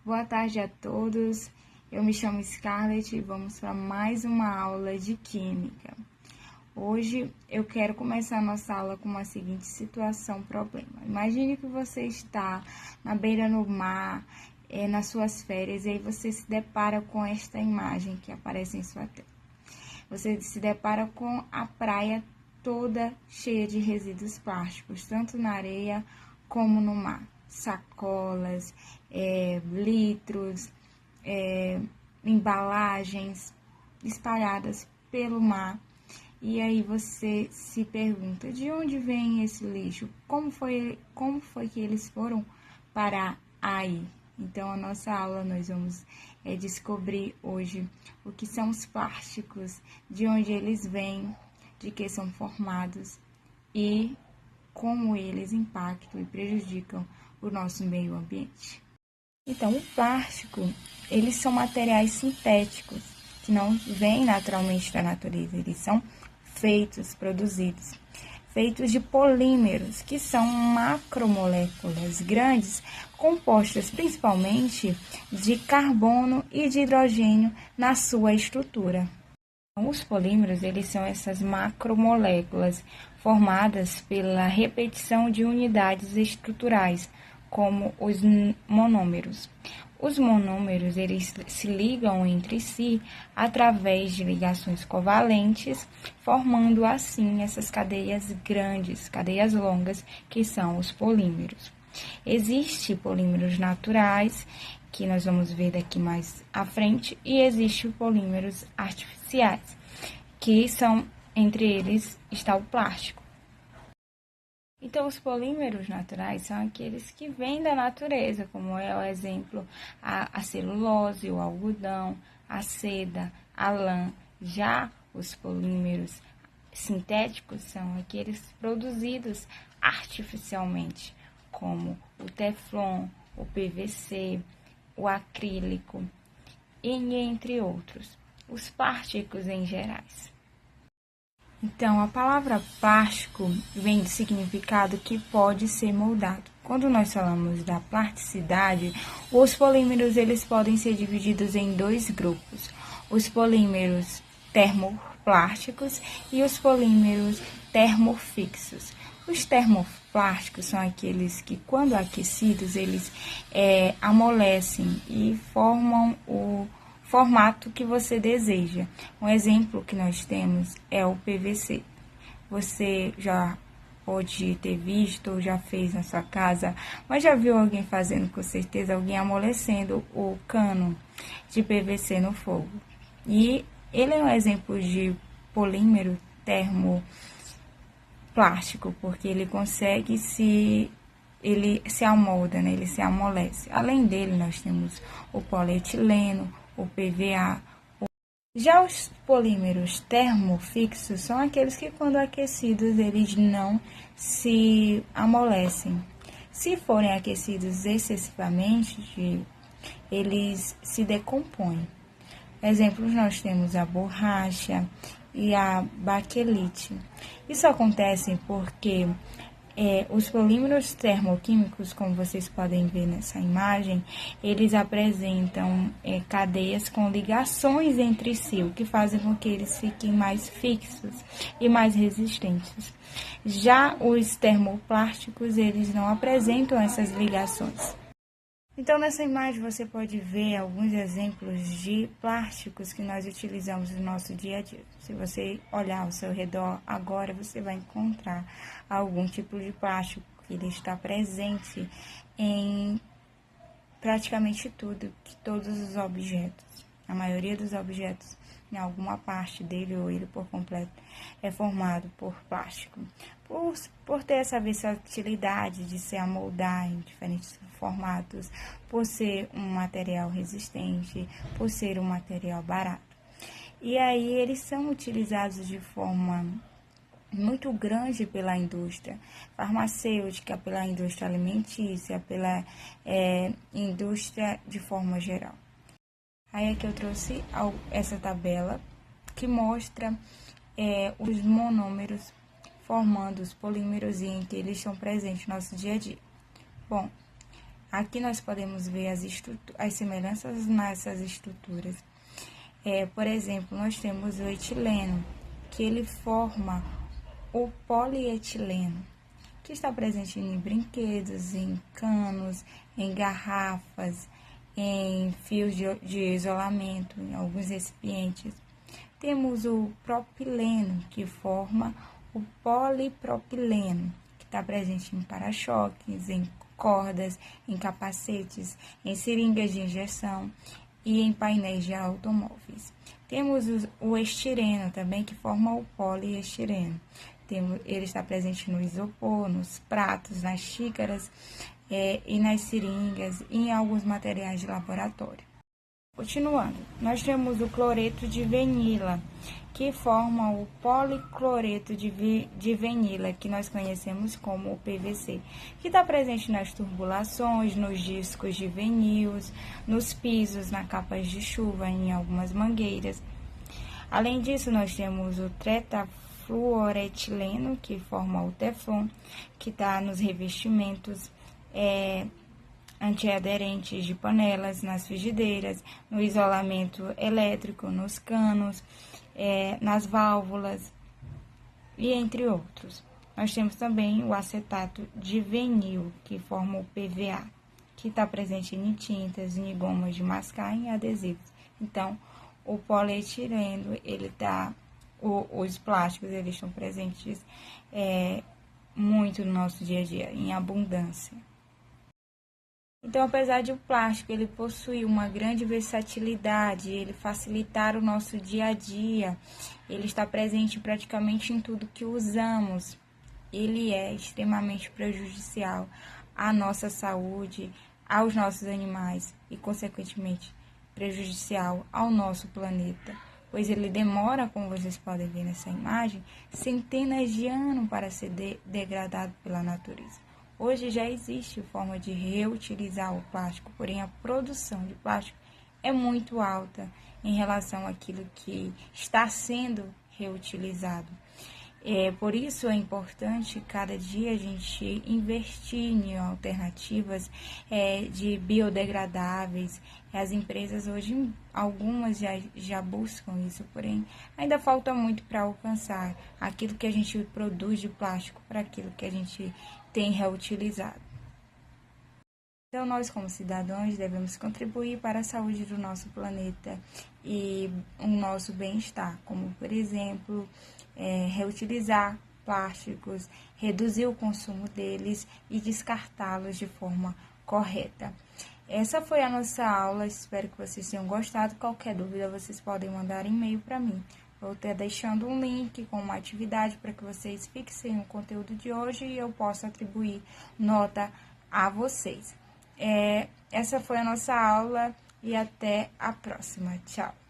Boa tarde a todos, eu me chamo Scarlett e vamos para mais uma aula de Química. Hoje eu quero começar a nossa aula com uma seguinte situação, problema. Imagine que você está na beira do mar, nas suas férias, e aí você se depara com esta imagem que aparece em sua tela. Você se depara com a praia toda cheia de resíduos plásticos, tanto na areia como no mar. Sacolas, litros, embalagens espalhadas pelo mar. E aí você se pergunta, de onde vem esse lixo? Como foi que eles foram parar aí? Então, a nossa aula nós vamos descobrir hoje o que são os plásticos, de onde eles vêm, de que são formados e como eles impactam e prejudicam o nosso meio ambiente. Então, o plástico, eles são materiais sintéticos, que não vêm naturalmente da natureza, eles são produzidos de polímeros, que são macromoléculas grandes, compostas principalmente de carbono e de hidrogênio na sua estrutura. Os polímeros, eles são essas macromoléculas formadas pela repetição de unidades estruturais, como os monômeros. Os monômeros, eles se ligam entre si através de ligações covalentes, formando assim essas cadeias grandes, cadeias longas, que são os polímeros. Existem polímeros naturais, que nós vamos ver daqui mais à frente, e existem polímeros artificiais, que são, entre eles, está o plástico. Então, os polímeros naturais são aqueles que vêm da natureza, como é o exemplo a celulose, o algodão, a seda, a lã. Já os polímeros sintéticos são aqueles produzidos artificialmente, como o teflon, o PVC, o acrílico, e entre outros, os plásticos em gerais. Então, a palavra plástico vem do significado que pode ser moldado. Quando nós falamos da plasticidade, os polímeros eles podem ser divididos em dois grupos: os polímeros termoplásticos e os polímeros termofixos. Os termoplásticos são aqueles que, quando aquecidos, eles amolecem e formam o formato que você deseja. Um exemplo que nós temos é o PVC. Você já pode ter visto ou já fez na sua casa, mas já viu alguém fazendo, com certeza, alguém amolecendo o cano de PVC no fogo. E ele é um exemplo de polímero termoplástico, porque ele consegue ele se amolda, né? Ele se amolece. Além dele, nós temos o polietileno, o PVA. Já os polímeros termofixos são aqueles que, quando aquecidos, eles não se amolecem. Se forem aquecidos excessivamente, eles se decompõem. Exemplos, nós temos a borracha e a baquelite. Isso acontece porque os polímeros termoquímicos, como vocês podem ver nessa imagem, eles apresentam cadeias com ligações entre si, o que fazem com que eles fiquem mais fixos e mais resistentes. Já os termoplásticos, eles não apresentam essas ligações. Então, nessa imagem você pode ver alguns exemplos de plásticos que nós utilizamos no nosso dia a dia. Se você olhar ao seu redor agora, você vai encontrar algum tipo de plástico que ele está presente em praticamente todos os objetos. A maioria dos objetos, em alguma parte dele ou ele por completo, é formado por plástico. Por ter essa versatilidade de se amoldar em diferentes formatos, por ser um material resistente, por ser um material barato. E aí eles são utilizados de forma muito grande pela indústria farmacêutica, pela indústria alimentícia, pela indústria de forma geral. Aí aqui eu trouxe essa tabela que mostra os monômeros formando os polímeros em que eles estão presentes no nosso dia a dia. Bom, Aqui nós podemos ver as semelhanças nessas estruturas. Por exemplo, nós temos o etileno, que ele forma o polietileno, que está presente em brinquedos, em canos, em garrafas, em fios de isolamento, em alguns recipientes. Temos o propileno, que forma o polipropileno, que está presente em para-choques, em cordas, em capacetes, em seringas de injeção e em painéis de automóveis. Temos o estireno também, que forma o poliestireno. Ele está presente no isopor, nos pratos, nas xícaras e nas seringas e em alguns materiais de laboratório. Continuando, nós temos o cloreto de vinila, que forma o policloreto de vinila, que nós conhecemos como o PVC, que está presente nas tubulações, nos discos de vinis, nos pisos, nas capas de chuva, em algumas mangueiras. Além disso, nós temos o tetafluoretileno, que forma o teflon, que está nos revestimentos antiaderentes de panelas, nas frigideiras, no isolamento elétrico, nos canos, nas válvulas e entre outros. Nós temos também o acetato de vinil, que forma o PVA, que está presente em tintas, em gomas de mascar e em adesivos. Então, o polietileno, os plásticos, eles estão presentes muito no nosso dia a dia, em abundância. Então, apesar de o plástico ele possuir uma grande versatilidade, ele facilitar o nosso dia a dia, ele está presente praticamente em tudo que usamos, ele é extremamente prejudicial à nossa saúde, aos nossos animais e, consequentemente, prejudicial ao nosso planeta, pois ele demora, como vocês podem ver nessa imagem, centenas de anos para ser degradado pela natureza. Hoje já existe forma de reutilizar o plástico, porém a produção de plástico é muito alta em relação àquilo que está sendo reutilizado. Por isso é importante cada dia a gente investir em alternativas de biodegradáveis. As empresas hoje, algumas já buscam isso, porém ainda falta muito para alcançar aquilo que a gente produz de plástico para aquilo que a gente tem reutilizado. Então, nós como cidadãos devemos contribuir para a saúde do nosso planeta e o nosso bem-estar, como, por exemplo, reutilizar plásticos, reduzir o consumo deles e descartá-los de forma correta. Essa foi a nossa aula, espero que vocês tenham gostado. Qualquer dúvida, vocês podem mandar e-mail para mim. Vou estar deixando um link com uma atividade para que vocês fixem o conteúdo de hoje e eu possa atribuir nota a vocês. Essa foi a nossa aula e até a próxima. Tchau!